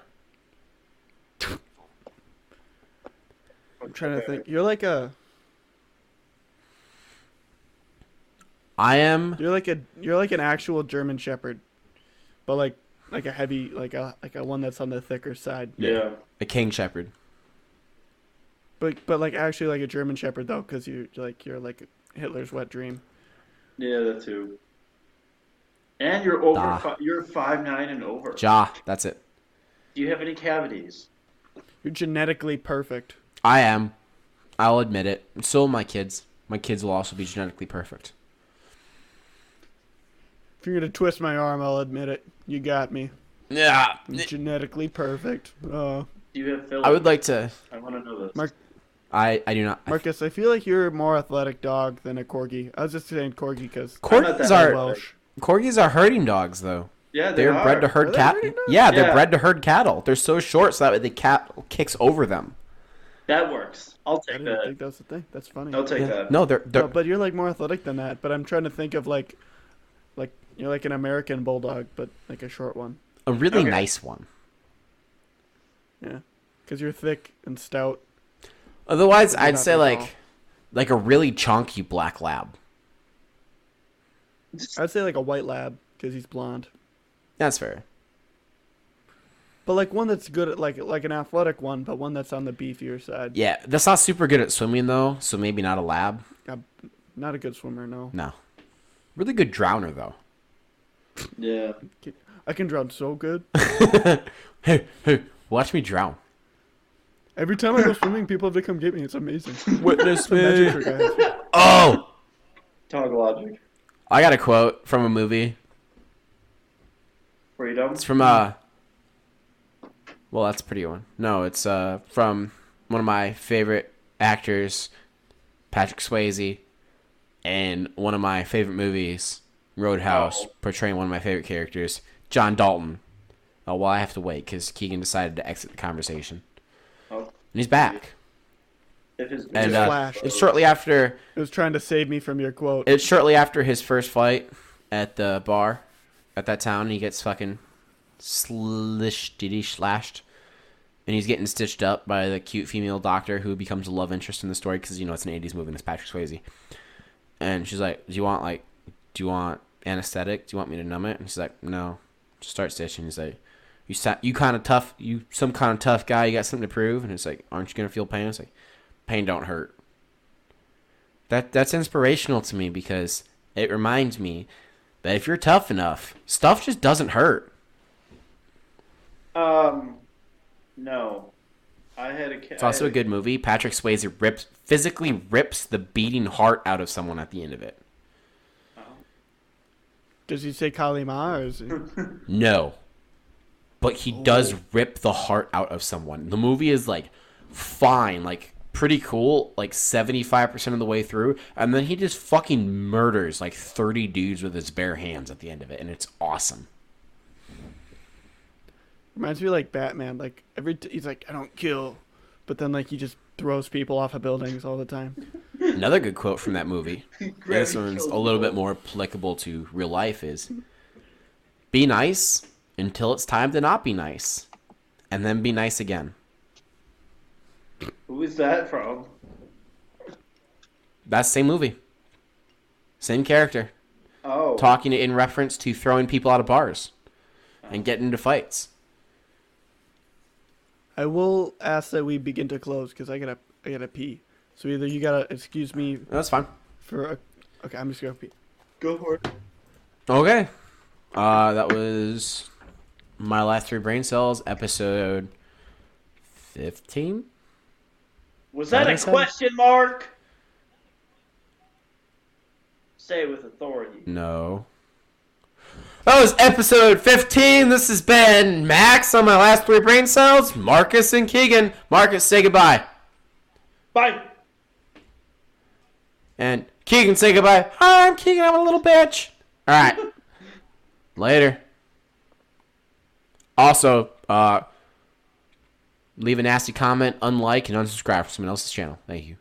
B: I'm trying to think. You're like a. You're like an actual German Shepherd, but like a heavy like a one that's on the thicker side.
C: Yeah.
A: A king shepherd.
B: But like actually like a German Shepherd though, because you're like Hitler's wet dream.
C: Yeah, that too. And you're over.
A: Da.
C: You're 5'9" and over.
A: Ja, that's it.
C: Do you have any cavities?
B: You're genetically perfect.
A: I am. I'll admit it. And so will my kids. My kids will also be genetically perfect.
B: If you're gonna twist my arm, I'll admit it. You got me.
A: Yeah.
B: I'm genetically perfect.
C: Do you have Philip?
A: I would like to.
C: I want to know this.
B: Mark,
A: I do not.
B: Marcus, I feel like you're a more athletic dog than a corgi. I was just saying corgi because
A: Corgis are herding dogs, though.
C: Yeah,
A: they're bred to herd cattle. Yeah, they're bred to herd cattle. They're so short so that way the cat kicks over them.
C: That works. I'll
B: I
C: take
B: didn't
C: that.
B: think that was the thing. That's funny.
C: I'll take that.
A: No, they're
B: No, but you're like more athletic than that. But I'm trying to think of like you're like an American bulldog, but like a short one.
A: a really nice one.
B: Yeah, because you're thick and stout.
A: Otherwise,
B: You're
A: I'd
B: not
A: say
B: that tall.
A: like a really chunky black lab.
B: I'd say like a white lab because he's blonde.
A: That's fair.
B: But like one that's good at like an athletic one, but one that's on the beefier side.
A: Yeah, that's not super good at swimming though, so maybe not a lab.
B: Not a good swimmer, no.
A: No. Really good drowner though.
C: Yeah.
B: I can drown so good.
A: Hey, watch me drown.
B: Every time I go swimming, people have to come get me. It's amazing.
A: Witness
B: It's a magic trick I have.
A: Oh!
C: Talk logic.
A: I got a quote from a movie.
C: Freedom.
A: It's from well, that's a pretty one. No, it's from one of my favorite actors, Patrick Swayze, and one of my favorite movies, Roadhouse, portraying one of my favorite characters, John Dalton. Oh, well, I have to wait because Keegan decided to exit the conversation.
C: Oh.
A: And he's back.
B: And flashed.
A: It's shortly after.
B: It was trying to save me from your quote.
A: It's shortly after his first fight at the bar at that town. And he gets fucking slashed, and he's getting stitched up by the cute female doctor who becomes a love interest in the story because it's an 80s movie and it's Patrick Swayze. And she's like, do you want anesthetic? Do you want me to numb it? And she's like, no, just start stitching. He's like, you kind of tough, you some kind of tough guy, you got something to prove? And it's like, aren't you gonna feel pain? It's like, pain don't hurt. That's inspirational to me because it reminds me that if you're tough enough, stuff just doesn't hurt.
C: No.
A: It's also a good movie. Patrick Swayze physically rips the beating heart out of someone at the end of it.
B: Does he say Kalima or is he?
A: No. But he does rip the heart out of someone. The movie is fine, pretty cool, 75% of the way through, and then he just fucking murders 30 dudes with his bare hands at the end of it, and it's awesome.
B: Reminds me of Batman. He's like, I don't kill, but then he just throws people off of buildings all the time.
A: Another good quote from that movie. This one's a little bit more applicable to real life is, be nice until it's time to not be nice, and then be nice again.
C: Who is that from?
A: That's the same movie. Same character.
C: Oh.
A: Talking in reference to throwing people out of bars and getting into fights.
B: I will ask that we begin to close because I gotta pee. So either you gotta excuse me.
A: That's fine.
B: Okay, I'm just gonna pee.
C: Go for it.
A: Okay. That was My Last Three Brain Cells, episode 15.
D: Was that a question mark? Say it with authority.
A: No. That was episode 15. This has been Max on My Last Three Brain Cells. Marcus and Keegan. Marcus, say goodbye.
D: Bye.
A: And Keegan, say goodbye. Hi, I'm Keegan. I'm a little bitch. All right. Later. Also, leave a nasty comment, unlike, and unsubscribe from someone else's channel. Thank you.